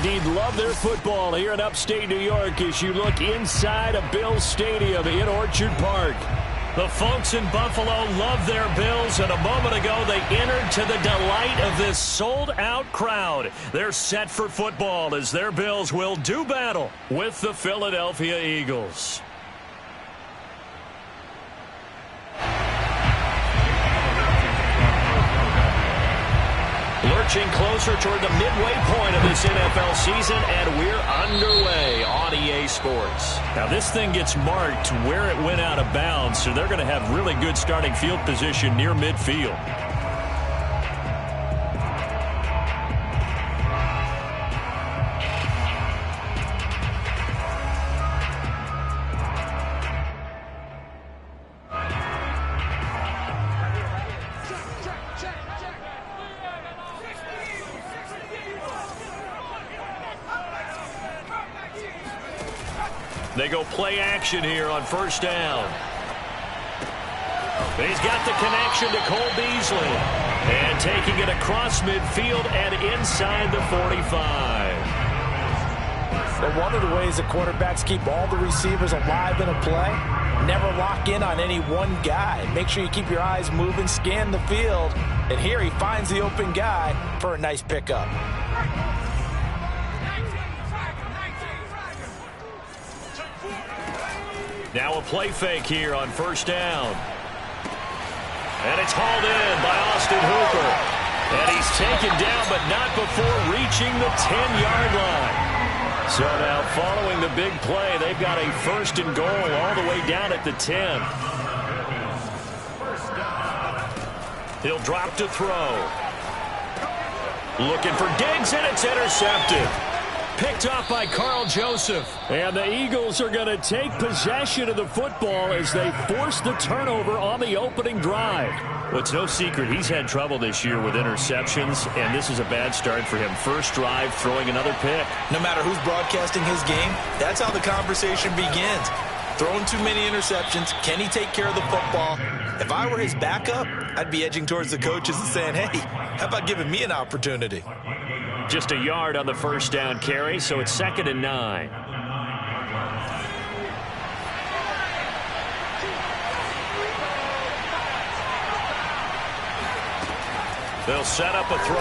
indeed love their football here in upstate New York as you look inside of Bills Stadium in Orchard Park. The folks in Buffalo love their Bills, and a moment ago they entered to the delight of this sold-out crowd. They're set for football as their Bills will do battle with the Philadelphia Eagles. Lurching closer toward the midway point of this NFL season, and we're underway on EA Sports. Now, this thing gets marked where it went out of bounds, so they're going to have really good starting field position near midfield. They go play action here on first down. He's got the connection to Cole Beasley. And taking it across midfield and inside the 45. Well, one of the ways that quarterbacks keep all the receivers alive in a play, never lock in on any one guy. Make sure you keep your eyes moving, scan the field. And here he finds the open guy for a nice pickup. Now a play fake here on first down. And it's hauled in by Austin Hooper. And he's taken down, but not before reaching the 10-yard line. So now following the big play, they've got a first and goal all the way down at the 10. He'll drop to throw. Looking for Diggs, and it's intercepted. Picked off by Carl Joseph. And the Eagles are going to take possession of the football as they force the turnover on the opening drive. Well, it's no secret he's had trouble this year with interceptions, and this is a bad start for him. First drive, throwing another pick. No matter who's broadcasting his game, that's how the conversation begins. Throwing too many interceptions. Can he take care of the football? If I were his backup, I'd be edging towards the coaches and saying, hey, how about giving me an opportunity? Just a yard on the first down carry, so it's 2nd and 9. They'll set up a throw.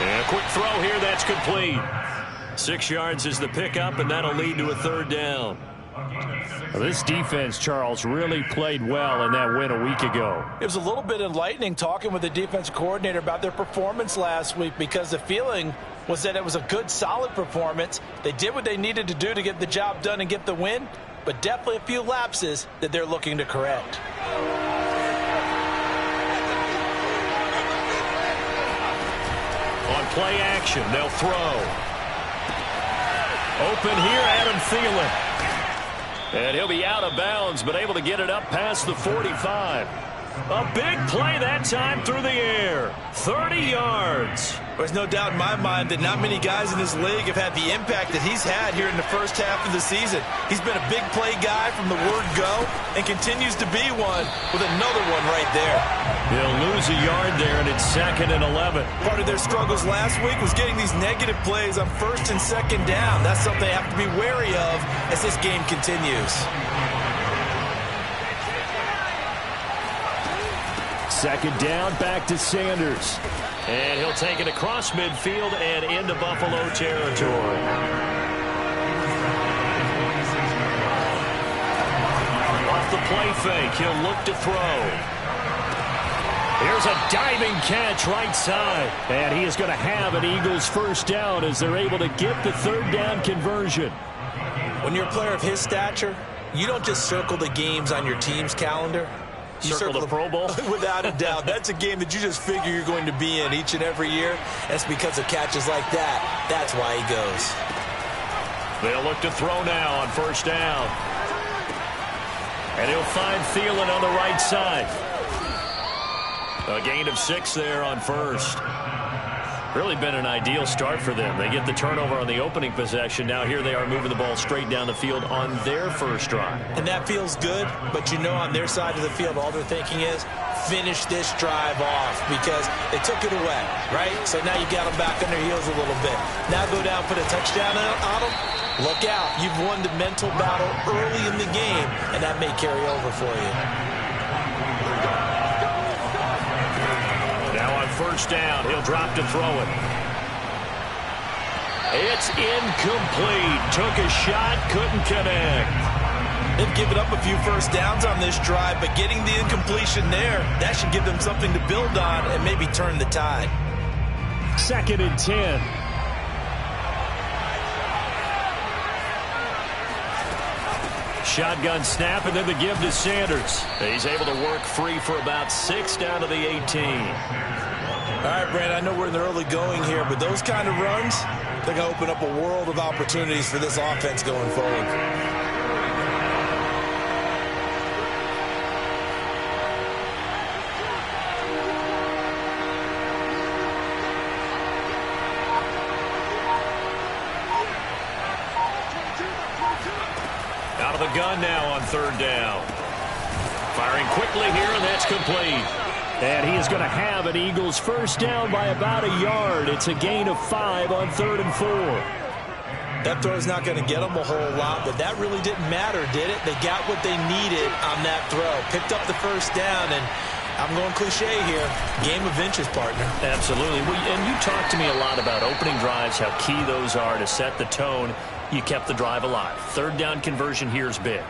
And a quick throw here, that's complete. 6 yards is the pickup, and that'll lead to a third down. Well, this defense, Charles, really played well in that win a week ago. It was a little bit enlightening talking with the defense coordinator about their performance last week, because the feeling was that it was a good, solid performance. They did what they needed to do to get the job done and get the win, but definitely a few lapses that they're looking to correct. On play action, they'll throw. Open here, Adam Thielen. And he'll be out of bounds, but able to get it up past the 45. A big play that time through the air. 30 yards. There's no doubt in my mind that not many guys in this league have had the impact that he's had here in the first half of the season. He's been a big play guy from the word go and continues to be one with another one right there. He'll lose a yard there, and it's 2nd and 11. Part of their struggles last week was getting these negative plays on 1st and 2nd down. That's something they have to be wary of as this game continues. 2nd down, back to Sanders. And he'll take it across midfield and into Buffalo territory. Off the play fake, he'll look to throw. Here's a diving catch right side. And he is going to have an Eagles first down as they're able to get the 3rd down conversion. When you're a player of his stature, you don't just circle the games on your team's calendar. You circle the Pro Bowl? Without a doubt. That's a game that you just figure you're going to be in each and every year. That's because of catches like that. That's why he goes. They'll look to throw now on first down. And he'll find Thielen on the right side. A gain of 6 there on first. Really been an ideal start for them. They get the turnover on the opening possession. Now here they are moving the ball straight down the field on their first drive. And that feels good, but you know on their side of the field all they're thinking is finish this drive off because they took it away, right? So now you got them back on their heels a little bit. Now go down, put a touchdown on them. Look out. You've won the mental battle early in the game, and that may carry over for you. Now on first down, he'll drop to throw it. It's incomplete. Took a shot, couldn't connect. They've given up a few first downs on this drive, but getting the incompletion there, that should give them something to build on and maybe turn the tide. 2nd and 10. Shotgun snap, and then the give to Sanders. He's able to work free for about 6 down to the 18. All right, Brand, I know we're in the early going here, but those kind of runs, they're going to open up a world of opportunities for this offense going forward. Out of the gun now on 3rd down. Firing quickly here, and that's complete. And he is going to have an Eagles first down by about a yard. It's a gain of 5 on 3rd and 4. That throw's not going to get them a whole lot, but that really didn't matter, did it? They got what they needed on that throw. Picked up the first down, and I'm going cliche here. Game of inches, partner. Absolutely. And you talked to me a lot about opening drives, how key those are to set the tone. You kept the drive alive. 3rd down conversion here is big.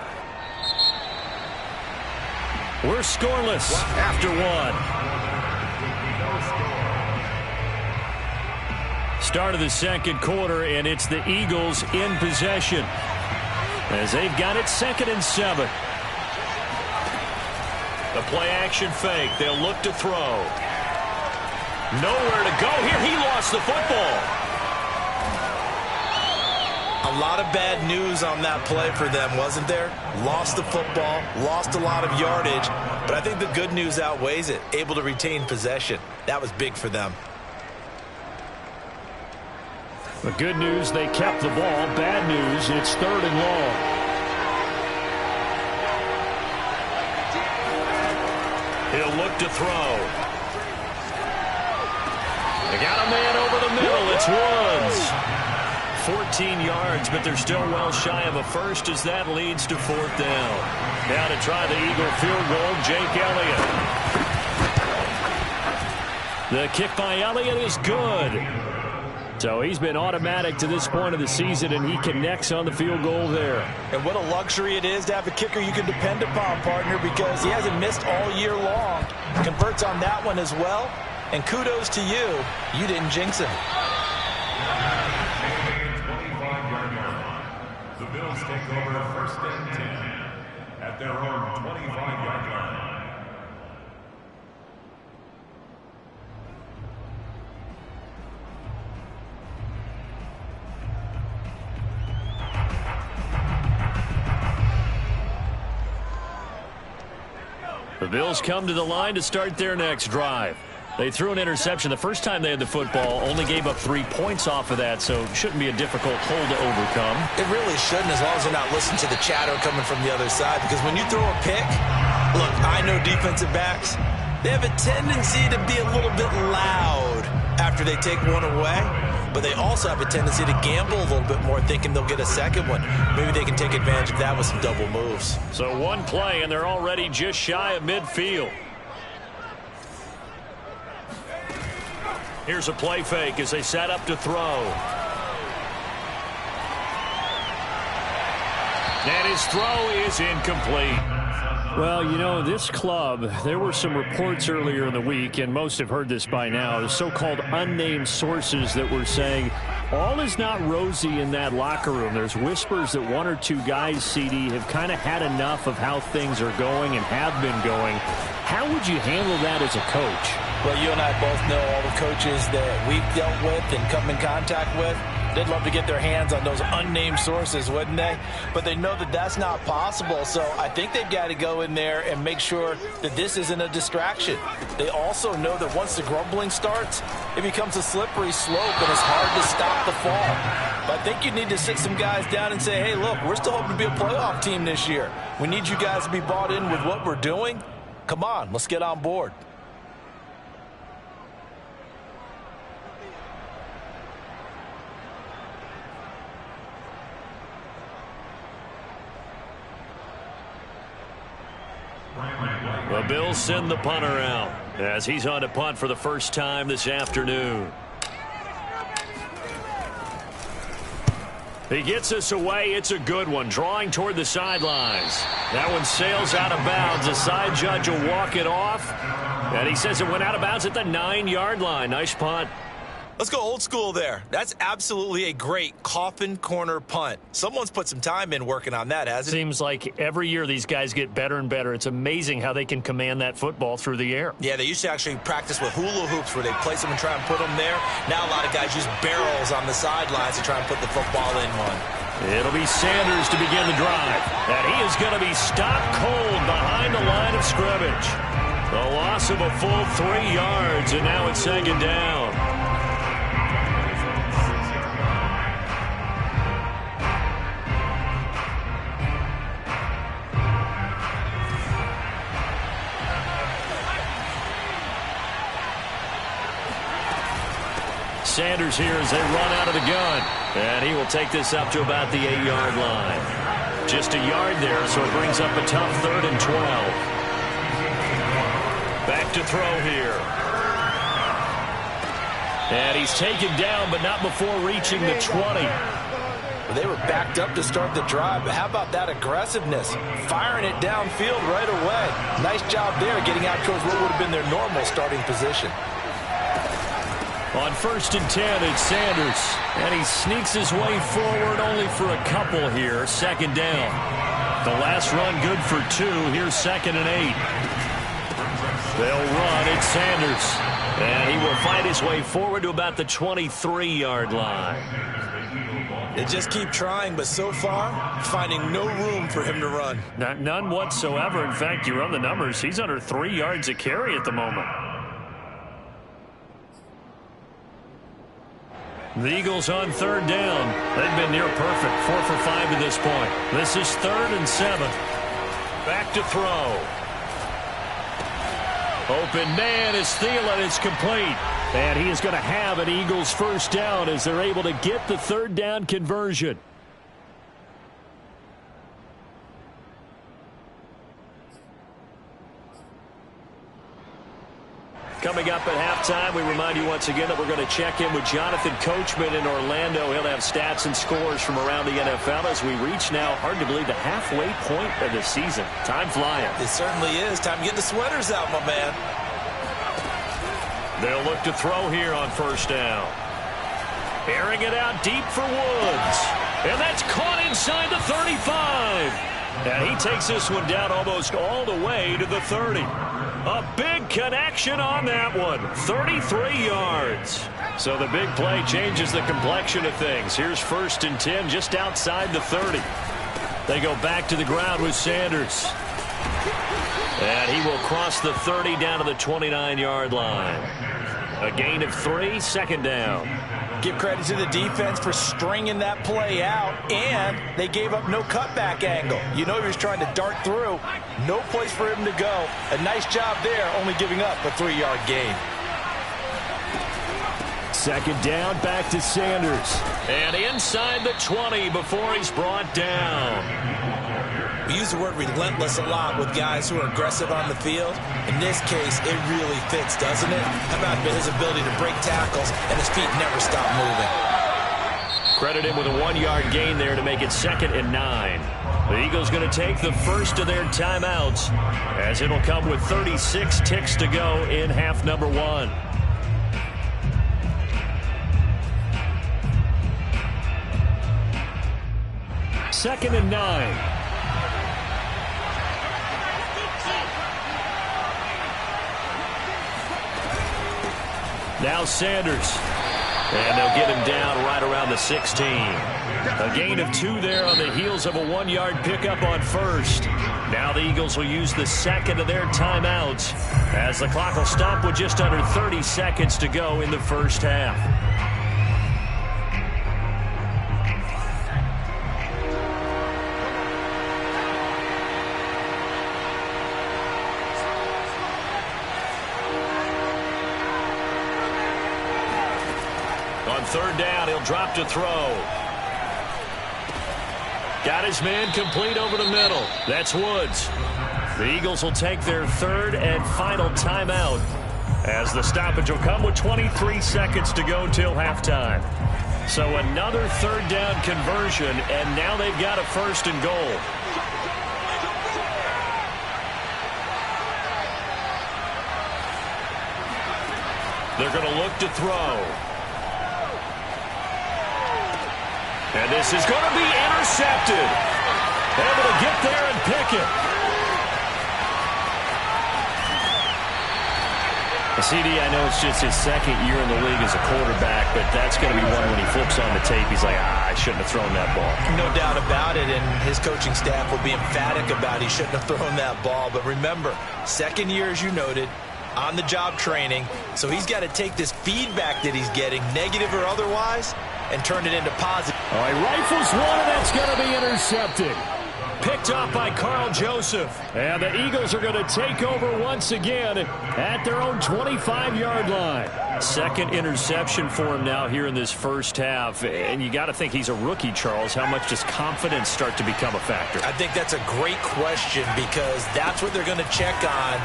We're scoreless after 1. Start of the 2nd quarter, and it's the Eagles in possession as they've got it 2nd and 7. The play action fake. They'll look to throw. Nowhere to go here. He lost the football. A lot of bad news on that play for them, wasn't there? Lost the football, lost a lot of yardage, but I think the good news outweighs it. Able to retain possession. That was big for them. The good news, they kept the ball. Bad news, it's 3rd and long. He'll look to throw. They got a man over the middle. It's Woods. 14 yards, but they're still well shy of a first as that leads to 4th down. Now to try the Eagle field goal, Jake Elliott. The kick by Elliott is good. So he's been automatic to this point of the season, and he connects on the field goal there. And what a luxury it is to have a kicker you can depend upon, partner, because he hasn't missed all year long. Converts on that one as well. And kudos to you. You didn't jinx him. The Bills take over 1st and 10 at their own 25-yard line. The Bills come to the line to start their next drive. They threw an interception the first time they had the football, only gave up 3 points off of that, so it shouldn't be a difficult hole to overcome. It really shouldn't, as long as they're not listening to the chatter coming from the other side, because when you throw a pick, look, I know defensive backs, they have a tendency to be a little bit loud after they take one away, but they also have a tendency to gamble a little bit more, thinking they'll get a second one. Maybe they can take advantage of that with some double moves. So one play, and they're already just shy of midfield. Here's a play fake as they set up to throw. And his throw is incomplete. Well, you know, this club, there were some reports earlier in the week, and most have heard this by now, the so-called unnamed sources that were saying all is not rosy in that locker room. There's whispers that 1 or 2 guys, CD, have kind of had enough of how things are going and have been going. How would you handle that as a coach? Well, you and I both know all the coaches that we've dealt with and come in contact with. They'd love to get their hands on those unnamed sources, wouldn't they? But they know that that's not possible, so I think they've got to go in there and make sure that this isn't a distraction. They also know that once the grumbling starts, it becomes a slippery slope, and it's hard to stop the fall. But I think you need to sit some guys down and say, hey, look, we're still hoping to be a playoff team this year. We need you guys to be bought in with what we're doing. Come on, let's get on board. The Bills send the punter out as he's on to punt for the first time this afternoon. He gets us away. It's a good one, drawing toward the sidelines. That one sails out of bounds. The side judge will walk it off, and he says it went out of bounds at the 9-yard line. Nice punt. Let's go old school there. That's absolutely a great coffin corner punt. Someone's put some time in working on that, hasn't it? Seems like every year these guys get better and better. It's amazing how they can command that football through the air. Yeah, they used to actually practice with hula hoops where they place them and try and put them there. Now a lot of guys use barrels on the sidelines to try and put the football in one. It'll be Sanders to begin the drive. And he is going to be stopped cold behind the line of scrimmage. The loss of a full 3 yards, and now it's second down. Sanders here as they run out of the gun. And he will take this up to about the 8-yard line. Just a yard there, so it brings up a tough 3rd and 12. Back to throw here. And he's taken down, but not before reaching the 20. Well, they were backed up to start the drive, but how about that aggressiveness? Firing it downfield right away. Nice job there getting out towards what would have been their normal starting position. On 1st and 10, it's Sanders. And he sneaks his way forward only for a couple here. Second down. The last run good for 2. Here's 2nd and 8. They'll run. It's Sanders. And he will fight his way forward to about the 23-yard line. They just keep trying, but so far, finding no room for him to run. None whatsoever. In fact, you run the numbers. He's under 3 yards a carry at the moment. The Eagles on 3rd down. They've been near perfect. 4 for 5 to this point. This is 3rd and 7. Back to throw. Open man is Thielen. It's complete. And he is going to have an Eagles first down as they're able to get the 3rd down conversion. Coming up at halftime, we remind you once again that we're going to check in with Jonathan Coachman in Orlando. He'll have stats and scores from around the NFL as we reach now, hard to believe, the halfway point of the season. Time flying. It certainly is. Time to get the sweaters out, my man. They'll look to throw here on 1st down. Airing it out deep for Woods. And that's caught inside the 35. And he takes this one down almost all the way to the 30. A big connection on that one. 33 yards. So the big play changes the complexion of things. Here's 1st and 10 just outside the 30. They go back to the ground with Sanders. And he will cross the 30 down to the 29-yard line. A gain of 3, 2nd down. Give credit to the defense for stringing that play out, and they gave up no cutback angle. You know he was trying to dart through. No place for him to go. A nice job there, only giving up a 3-yard gain. 2nd down, back to Sanders. And inside the 20 before he's brought down. We use the word relentless a lot with guys who are aggressive on the field. In this case, it really fits, doesn't it? How about his ability to break tackles and his feet never stop moving? Credit him with a 1-yard gain there to make it 2nd and 9. The Eagles going to take the first of their timeouts as it'll come with 36 ticks to go in half number 1. Second and 9. Now Sanders. And they'll get him down right around the 16. A gain of 2 there on the heels of a 1-yard pickup on 1st. Now the Eagles will use the 2nd of their timeouts as the clock will stop with just under 30 seconds to go in the first half. On third down, he'll drop to throw. Got his man complete over the middle. That's Woods. The Eagles will take their third and final timeout as the stoppage will come with 23 seconds to go till halftime. So another third down conversion, and now they've got a first and goal. They're going to look to throw. And this is going to be intercepted. Able to get there and pick it. CD, I know it's just his second year in the league as a quarterback, but that's going to be one when he flips on the tape. He's like, I shouldn't have thrown that ball. No doubt about it, and his coaching staff will be emphatic about he shouldn't have thrown that ball. But remember, second year, as you noted, on-the-job training, so he's got to take this feedback that he's getting, negative or otherwise, and turn it into positive. All right, rifles one, and that's going to be intercepted. Picked up by Carl Joseph. And the Eagles are going to take over once again at their own 25-yard line. Second interception for him now here in this first half. And you got to think he's a rookie, Charles. How much does confidence start to become a factor? I think that's a great question because that's what they're going to check on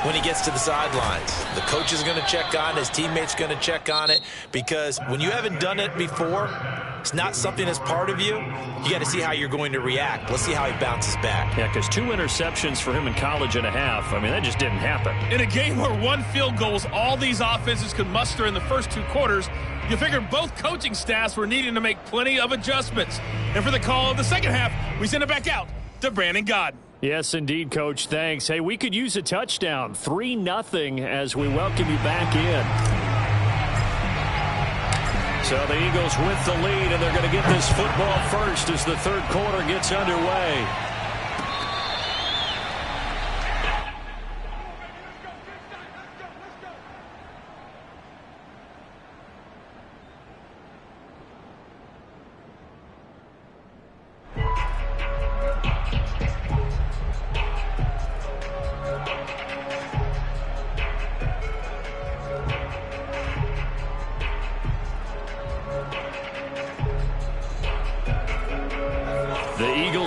when he gets to the sidelines. The coach is going to check on it. His teammate's going to check on it because when you haven't done it before, it's not something that's part of you. You got to see how you're going to react. Let's see how he bounces back. Yeah, because 2 interceptions for him in college and a half. I mean, that just didn't happen. In a game where 1 field goal is all these offenses could muster in the first 2 quarters, you figure both coaching staffs were needing to make plenty of adjustments. And for the call of the second half, we send it back out to Brandon Gaudin. Yes, indeed, Coach. Thanks. Hey, we could use a touchdown. 3-0 as we welcome you back in. So the Eagles with the lead, and they're going to get this football first as the third quarter gets underway.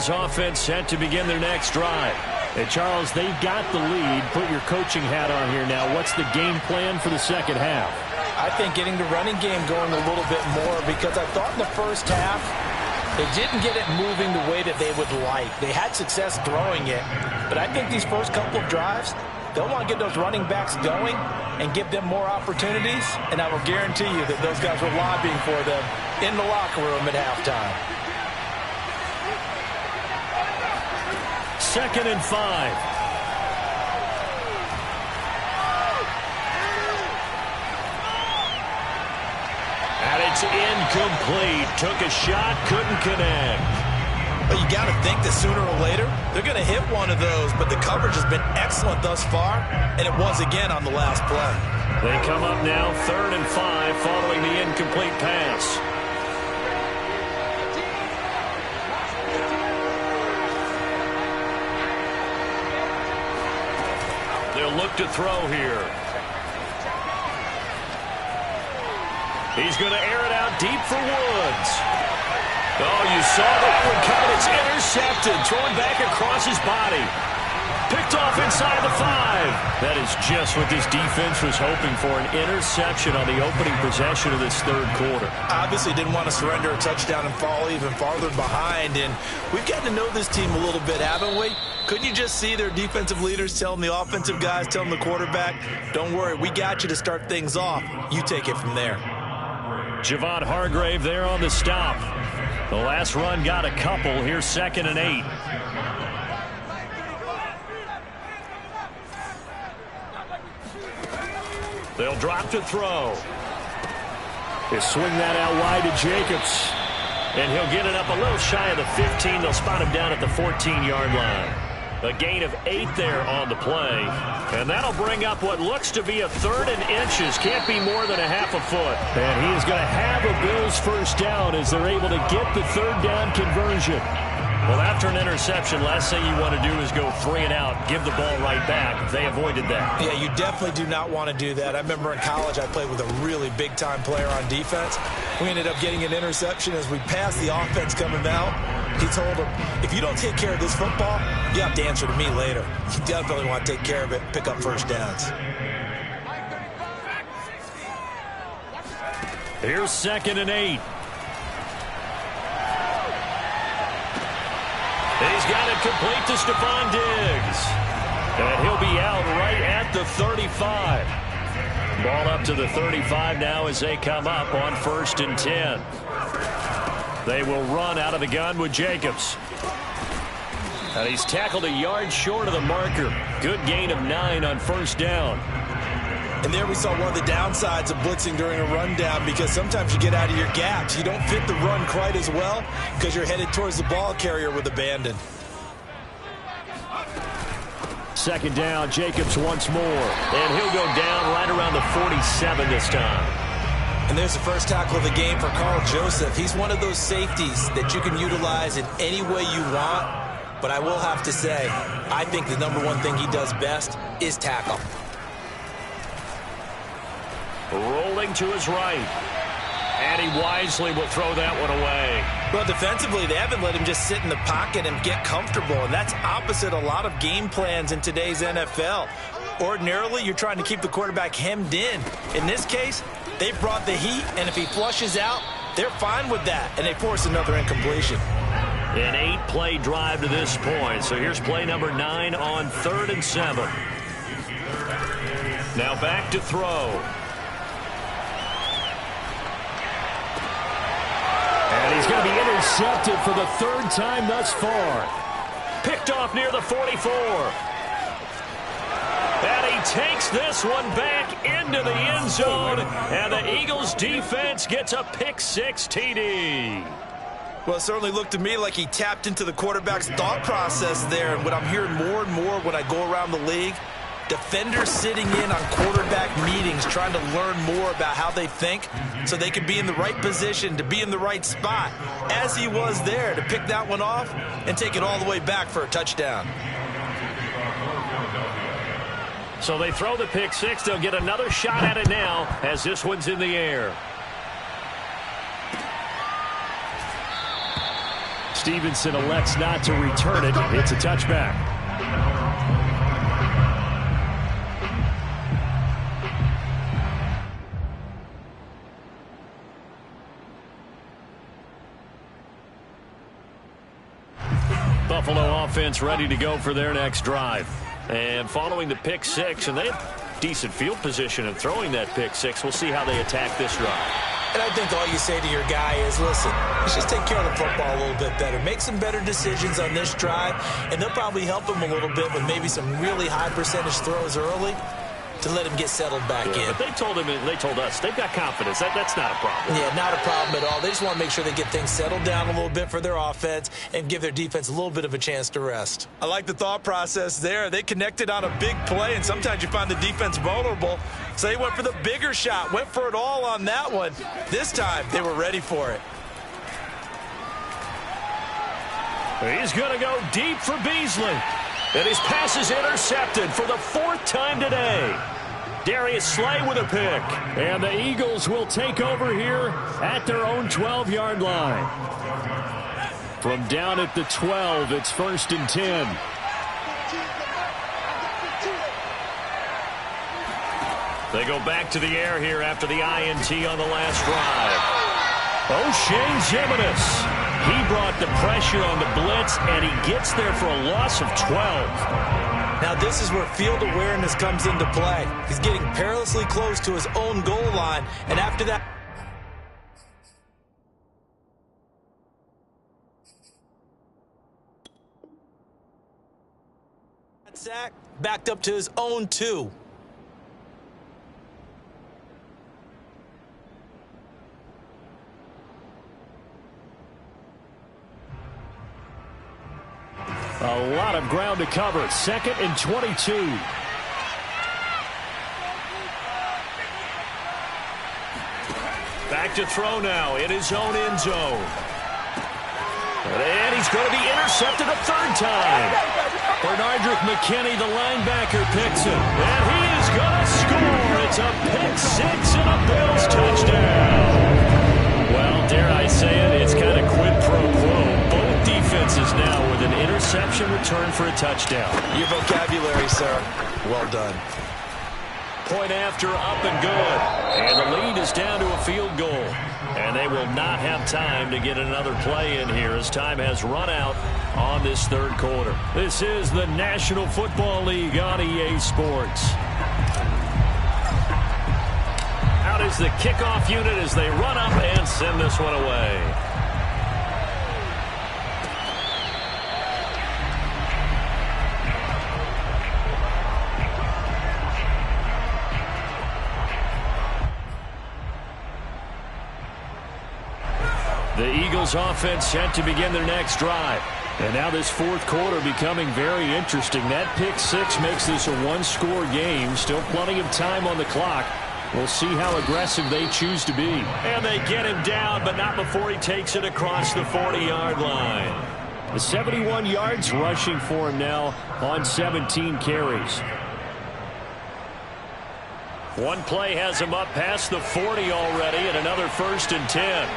Offense set to begin their next drive. Hey, Charles, they've got the lead. Put your coaching hat on here now. What's the game plan for the second half? I think getting the running game going a little bit more because I thought in the first half they didn't get it moving the way that they would like. They had success throwing it, but I think these first couple of drives, they'll want to get those running backs going and give them more opportunities, and I will guarantee you that those guys were lobbying for them in the locker room at halftime. 2nd and 5. And it's incomplete. Took a shot, couldn't connect. But you got to think that sooner or later, they're going to hit one of those, but the coverage has been excellent thus far, and it was again on the last play. They come up now 3rd and 5 following the incomplete pass. They'll look to throw here. He's going to air it out deep for Woods. Oh, you saw that one coming. It's intercepted. Thrown back across his body. Picked off inside the 5. That is just what this defense was hoping for, an interception on the opening possession of this third quarter. Obviously didn't want to surrender a touchdown and fall even farther behind, and we've gotten to know this team a little bit, haven't we? Couldn't you just see their defensive leaders telling the offensive guys, telling the quarterback, don't worry, we got you to start things off. You take it from there. Javon Hargrave there on the stop. The last run got a couple. Here's 2nd and 8. They'll drop to throw. They swing that out wide to Jacobs. And he'll get it up a little shy of the 15. They'll spot him down at the 14-yard line. A gain of 8 there on the play. And that'll bring up what looks to be a 3rd and inches. Can't be more than a half a foot. And he is going to have a Bills first down as they're able to get the 3rd down conversion. Well, after an interception, last thing you want to do is go 3 and out, give the ball right back. They avoided that. Yeah, you definitely do not want to do that. I remember in college I played with a really big-time player on defense. We ended up getting an interception as we passed the offense coming out. He told him, if you don't take care of this football, you have to answer to me later. You definitely want to take care of it, pick up first downs. Here's 2nd and 8. He's got it complete to Stephon Diggs. And he'll be out right at the 35. Ball up to the 35 now as they come up on 1st and 10. They will run out of the gun with Jacobs. And he's tackled a yard short of the marker. Good gain of 9 on 1st down. And there we saw one of the downsides of blitzing during a rundown, because sometimes you get out of your gaps. You don't fit the run quite as well because you're headed towards the ball carrier with abandon. 2nd down, Jacobs once more. And he'll go down right around the 47 this time. And there's the first tackle of the game for Carl Joseph. He's one of those safeties that you can utilize in any way you want. But I will have to say, I think the number one thing he does best is tackle. Rolling to his right. And he wisely will throw that one away. Well, defensively, they haven't let him just sit in the pocket and get comfortable, and that's opposite a lot of game plans in today's NFL. Ordinarily, you're trying to keep the quarterback hemmed in. In this case, they brought the heat, and if he flushes out, they're fine with that, and they force another incompletion. An 8-play drive to this point. So here's play number 9 on 3rd and 7. Now back to throw. And he's going to be intercepted for the 3rd time thus far. Picked off near the 44. And he takes this one back into the end zone. And the Eagles defense gets a pick-6 TD. Well, it certainly looked to me like he tapped into the quarterback's thought process there. And what I'm hearing more and more when I go around the league, defenders sitting in on quarterback meetings trying to learn more about how they think so they can be in the right position to be in the right spot, as he was there to pick that one off and take it all the way back for a touchdown. So they throw the pick-6. They'll get another shot at it now as this one's in the air. Stevenson elects not to return it. It's a touchback. Buffalo offense ready to go for their next drive. And following the pick-6, and they have decent field position in throwing that pick-6. We'll see how they attack this drive. And I think all you say to your guy is, listen, let's just take care of the football a little bit better. Make some better decisions on this drive, and they'll probably help him a little bit with maybe some really high percentage throws early to let him get settled back in. But they told him, and they told us, they've got confidence. That's not a problem. Yeah, not a problem at all. They just want to make sure they get things settled down a little bit for their offense and give their defense a little bit of a chance to rest. I like the thought process there. They connected on a big play, and sometimes you find the defense vulnerable. So they went for the bigger shot, went for it all on that one. This time, they were ready for it. He's going to go deep for Beasley. And his pass is intercepted for the 4th time today. Darius Slay with a pick. And the Eagles will take over here at their own 12-yard line. From down at the 12, it's 1st and 10. They go back to the air here after the INT on the last drive. O'Shane Ximines. He brought the pressure on the blitz, and he gets there for a loss of 12. Now this is where field awareness comes into play. He's getting perilously close to his own goal line, and after that, sack backed up to his own 2. A lot of ground to cover. 2nd and 22. Back to throw now in his own end zone. And he's going to be intercepted a third time. Bernardrick McKinney, the linebacker, picks him. And he is going to score. It's a pick-6 and a Bills touchdown. Well, dare I say it, it's kind of quid pro quo. Both defenses now with an interception return for a touchdown. Your vocabulary, sir. Well done. Point after, up and good. And the lead is down to a field goal. And they will not have time to get another play in here as time has run out on this third quarter. This is the National Football League on EA Sports. Out is the kickoff unit as they run up and send this one away. The Eagles offense set to begin their next drive. And now this fourth quarter becoming very interesting. That pick-6 makes this a one-score game. Still plenty of time on the clock. We'll see how aggressive they choose to be. And they get him down, but not before he takes it across the 40-yard line. The 71 yards rushing for him now on 17 carries. One play has him up past the 40 already, and another 1st and 10.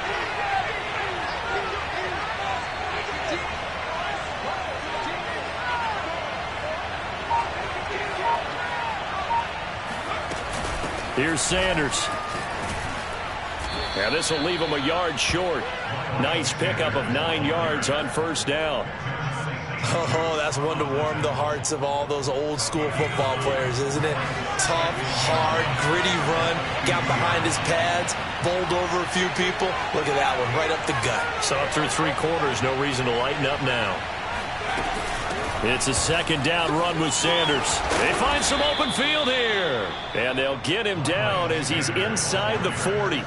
Here's Sanders. And this will leave him a yard short. Nice pickup of 9 yards on 1st down. Oh, that's one to warm the hearts of all those old school football players, isn't it? Tough, hard, gritty run. Got behind his pads, bowled over a few people. Look at that one, right up the gut. So through 3 quarters, no reason to lighten up now. It's a 2nd down run with Sanders. They find some open field here. And they'll get him down as he's inside the 40.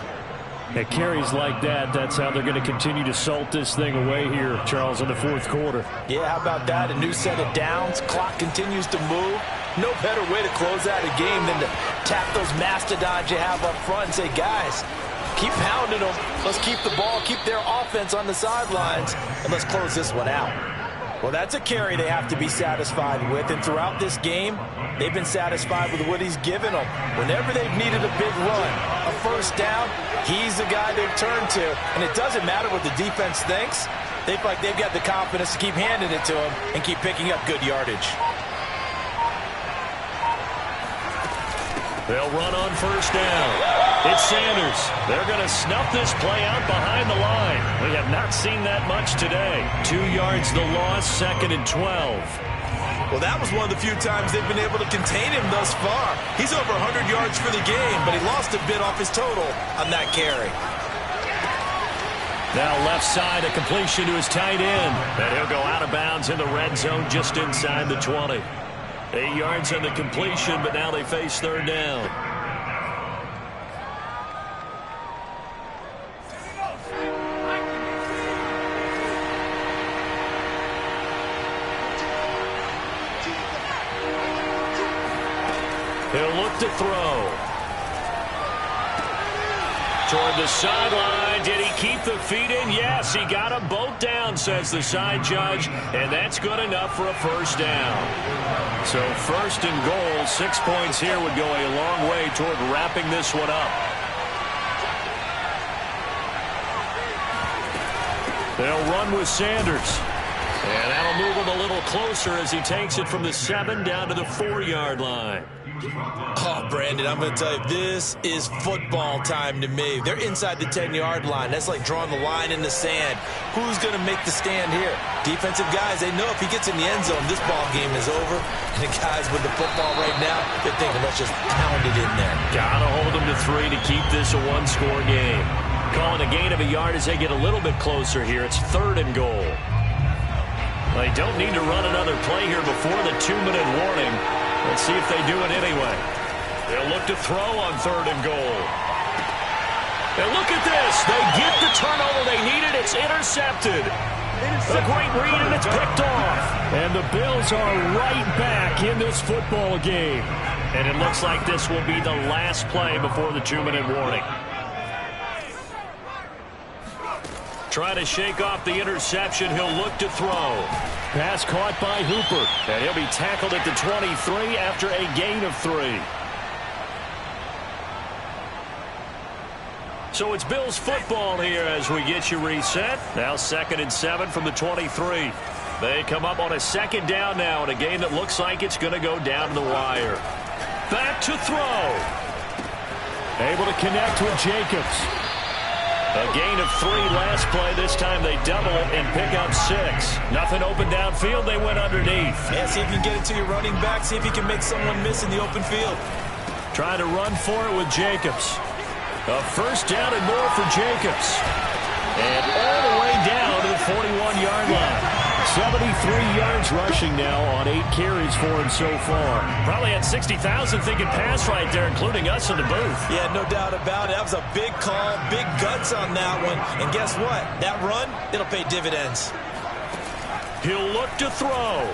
At carries like that, that's how they're going to continue to salt this thing away here, Charles, in the fourth quarter. Yeah, how about that? A new set of downs. Clock continues to move. No better way to close out a game than to tap those mastodons you have up front and say, guys, keep pounding them. Let's keep the ball, keep their offense on the sidelines, and let's close this one out. Well, that's a carry they have to be satisfied with, and throughout this game, they've been satisfied with what he's given them. Whenever they've needed a big run, a 1st down, he's the guy they've turned to, and it doesn't matter what the defense thinks. They feel like they've got the confidence to keep handing it to him and keep picking up good yardage. They'll run on 1st down. It's Sanders. They're going to snuff this play out behind the line. We have not seen that much today. 2 yards the loss, 2nd and 12. Well, that was one of the few times they've been able to contain him thus far. He's over 100 yards for the game, but he lost a bit off his total on that carry. Now left side, a completion to his tight end. And he'll go out of bounds in the red zone just inside the 20. 8 yards on the completion, but now they face 3rd down. He'll look to throw. Toward the sideline. Did he keep the feet in? Yes, he got them both down, says the side judge. And that's good enough for a 1st down. So 1st and goal, 6 points here would go a long way toward wrapping this one up. They'll run with Sanders. And that'll move him a little closer as he takes it from the 7 down to the 4-yard line. Oh, Brandon, I'm going to tell you, this is football time to me. They're inside the 10-yard line. That's like drawing the line in the sand. Who's going to make the stand here? Defensive guys, they know if he gets in the end zone, this ball game is over. And the guys with the football right now, they're thinking, let's just pound it in there. Gotta hold them to 3 to keep this a one-score game. Calling a gain of a yard as they get a little bit closer here. It's 3rd and goal. They don't need to run another play here before the 2-minute warning. Let's see if they do it anyway. They'll look to throw on 3rd and goal. And look at this. They get the turnover they needed. It's intercepted. A great read, and it's picked off. And the Bills are right back in this football game. And it looks like this will be the last play before the 2-minute warning. Trying to shake off the interception. He'll look to throw. Pass caught by Hooper. And he'll be tackled at the 23 after a gain of 3. So it's Bills football here as we get you reset. Now 2nd and 7 from the 23. They come up on a 2nd down now in a game that looks like it's going to go down to the wire. Back to throw. Able to connect with Jacobs. A gain of 3 last play. This time they double it and pick up 6. Nothing open downfield. They went underneath. Yeah, see if you can get it to your running back. See if you can make someone miss in the open field. Trying to run for it with Jacobs. A 1st down and more for Jacobs. And all the way down to the 41-yard line. 73 yards rushing now on 8 carries for him so far. Probably had 60,000 thinking pass right there, including us in the booth. Yeah, no doubt about it. That was a big call, big guts on that one. And guess what? That run, it'll pay dividends. He'll look to throw.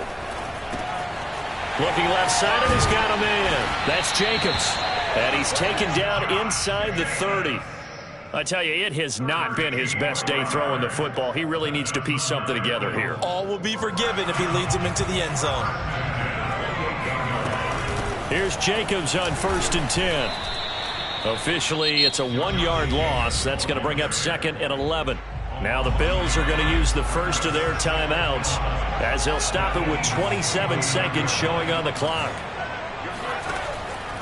Looking left side, and he's got a man. That's Jacobs. And he's taken down inside the 30. I tell you, it has not been his best day throwing the football. He really needs to piece something together here. All will be forgiven if he leads him into the end zone. Here's Jacobs on 1st and 10. Officially, it's a 1-yard loss. That's going to bring up 2nd and 11. Now the Bills are going to use the first of their timeouts as they'll stop it with 27 seconds showing on the clock.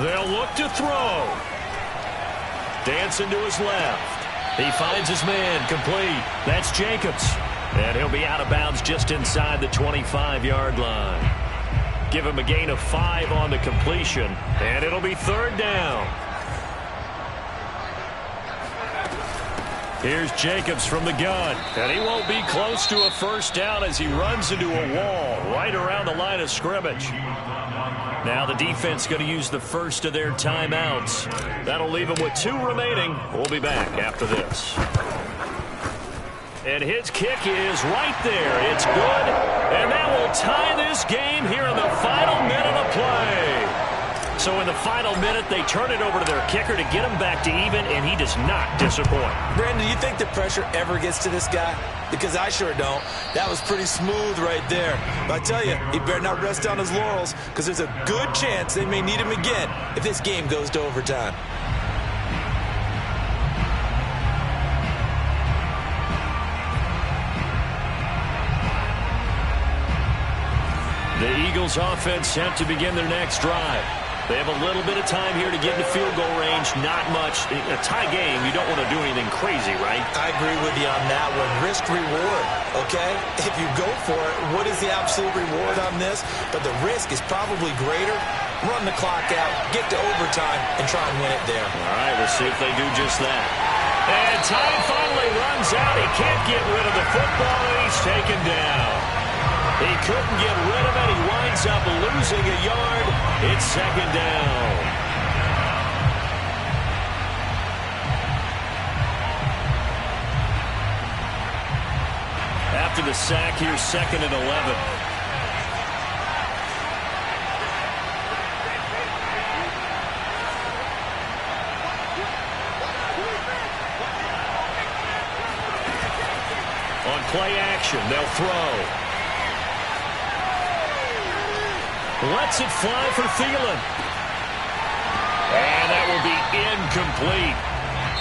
They'll look to throw. Dancing to his left. He finds his man complete. That's Jacobs. And he'll be out of bounds just inside the 25-yard line. Give him a gain of 5 on the completion. And it'll be 3rd down. Here's Jacobs from the gun. And he won't be close to a 1st down as he runs into a wall right around the line of scrimmage. Now the defense going to use the first of their timeouts. That'll leave them with 2 remaining. We'll be back after this. And his kick is right there. It's good. And that will tie this game here in the final minute of play. So in the final minute, they turn it over to their kicker to get him back to even, and he does not disappoint. Brandon, do you think the pressure ever gets to this guy? Because I sure don't. That was pretty smooth right there. But I tell you, he better not rest on his laurels because there's a good chance they may need him again if this game goes to overtime. The Eagles offense set to begin their next drive. They have a little bit of time here to get into field goal range. Not much. A tie game, you don't want to do anything crazy, right? I agree with you on that one. Risk reward, okay? If you go for it, what is the absolute reward on this? But the risk is probably greater. Run the clock out, get to overtime, and try and win it there. All right, we'll see if they do just that. And time finally runs out. He can't get rid of the football, and he's taken down. He couldn't get rid of it. He winds up losing a yard. It's 2nd down. After the sack, here's 2nd and 11. On play action, they'll throw. Lets it fly for Thielen. And that will be incomplete.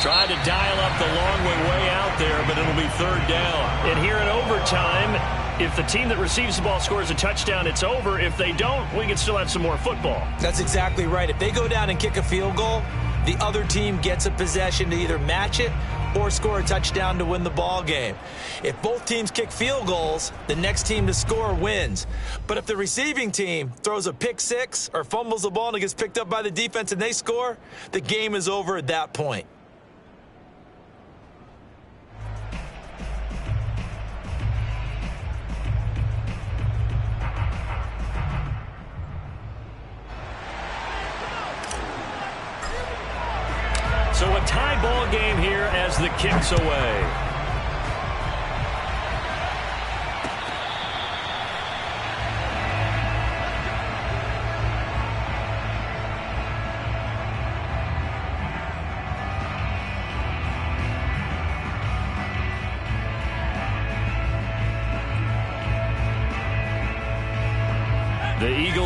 Tried to dial up the long way out there, but it'll be 3rd down. And here in overtime, if the team that receives the ball scores a touchdown, it's over. If they don't, we can still have some more football. That's exactly right. If they go down and kick a field goal, the other team gets a possession to either match it or score a touchdown to win the ball game. If both teams kick field goals, the next team to score wins. But if the receiving team throws a pick 6 or fumbles the ball and it gets picked up by the defense and they score, the game is over at that point. So a tie ball game here as the kick's away.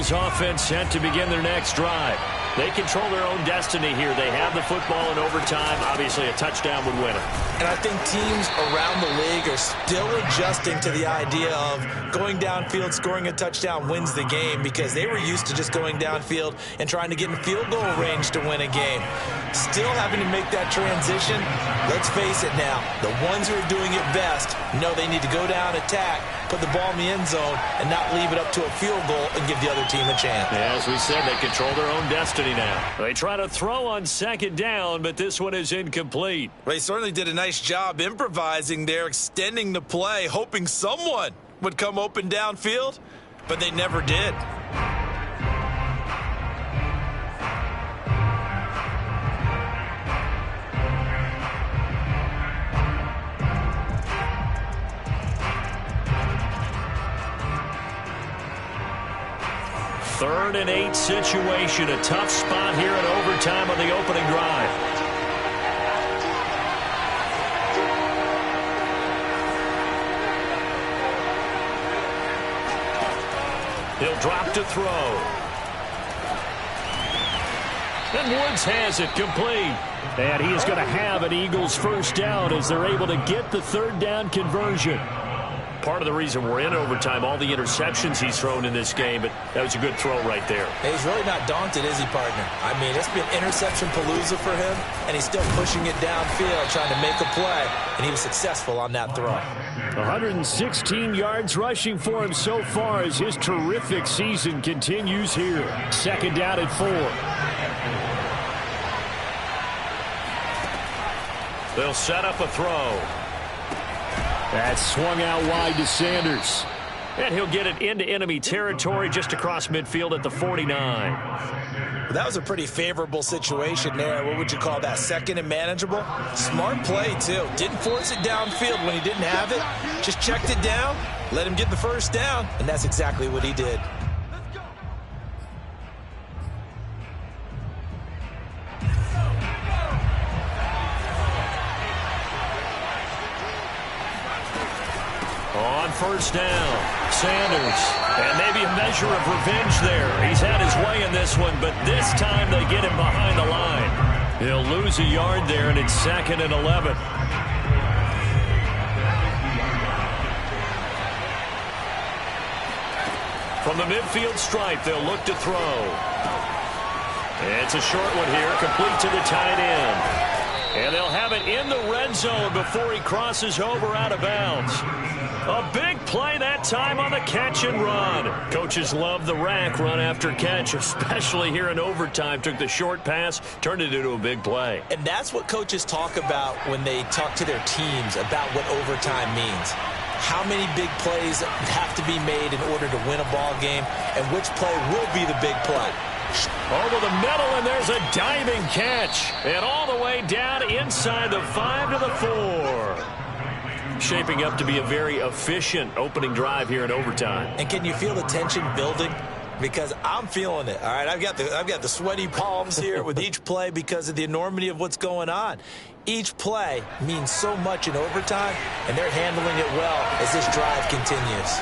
Bills offense set to begin their next drive. They control their own destiny here. They have the football in overtime. Obviously, a touchdown would win it. And I think teams around the league are still adjusting to the idea of going downfield, scoring a touchdown wins the game, because they were used to just going downfield and trying to get in field goal range to win a game. Still having to make that transition. Let's face it now, the ones who are doing it best know they need to go down, attack, put the ball in the end zone, and not leave it up to a field goal and give the other team a chance. Yeah, as we said, they control their own destiny now. They try to throw on second down, but this one is incomplete. They certainly did a nice job improvising there, extending the play, hoping someone would come open downfield, but they never did. Third and 8 situation. A tough spot here in overtime on the opening drive. He'll drop to throw. And Woods has it complete. And he is going to have an Eagles first down as they're able to get the third down conversion. Part of the reason we're in overtime, all the interceptions he's thrown in this game, but that was a good throw right there. He's really not daunted, is he, partner? I mean, it's been interception palooza for him, and he's still pushing it downfield, trying to make a play, and he was successful on that throw. 116 yards rushing for him so far as his terrific season continues here. Second down at 4. They'll set up a throw. That's swung out wide to Sanders. And he'll get it into enemy territory just across midfield at the 49. That was a pretty favorable situation there. What would you call that? Second and manageable? Smart play, too. Didn't force it downfield when he didn't have it. Just checked it down, let him get the first down, and that's exactly what he did. On first down, Sanders. And maybe a measure of revenge there. He's had his way in this one, but this time they get him behind the line. He'll lose a yard there, and it's 2nd and 11. From the midfield stripe, they'll look to throw. It's a short one here, complete to the tight end. And they'll have it in the red zone before he crosses over out of bounds. A big play that time on the catch and run. Coaches love the rack run after catch, especially here in overtime. Took the short pass, turned it into a big play. And that's what coaches talk about when they talk to their teams about what overtime means. How many big plays have to be made in order to win a ball game, and which play will be the big play. Over the middle, and there's a diving catch. And all the way down inside the 5 to the 4. Shaping up to be a very efficient opening drive here in overtime. And can you feel the tension building? Because I'm feeling it. All right, I've got the sweaty palms here with each play because of the enormity of what's going on. Each play means so much in overtime, and they're handling it well as this drive continues.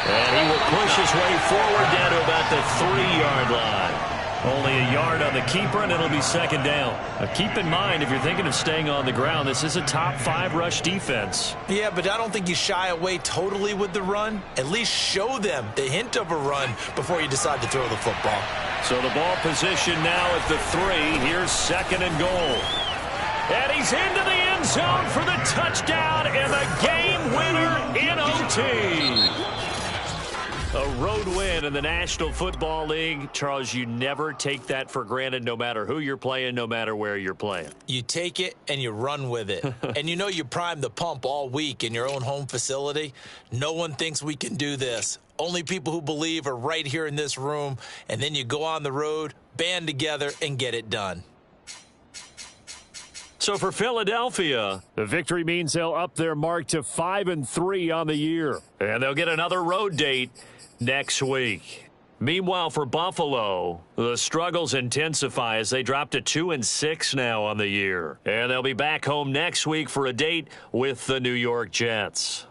And he will push his way forward down to about the 3-yard line. Only a yard on the keeper, and it'll be second down. Now keep in mind, if you're thinking of staying on the ground, this is a top 5 rush defense. Yeah, but I don't think you shy away totally with the run. At least show them the hint of a run before you decide to throw the football. So the ball position now at the 3. Here's 2nd and goal. And he's into the end zone for the touchdown and the game winner in OT. A road win in the National Football League. Charles, you never take that for granted, no matter who you're playing, no matter where you're playing. You take it and you run with it. And you know you primed the pump all week in your own home facility. No one thinks we can do this. Only people who believe are right here in this room. And then you go on the road, band together, and get it done. So for Philadelphia, the victory means they'll up their mark to 5-3 on the year. And they'll get another road date next week. Meanwhile, for Buffalo, the struggles intensify as they drop to 2-6 now on the year. And they'll be back home next week for a date with the New York Jets.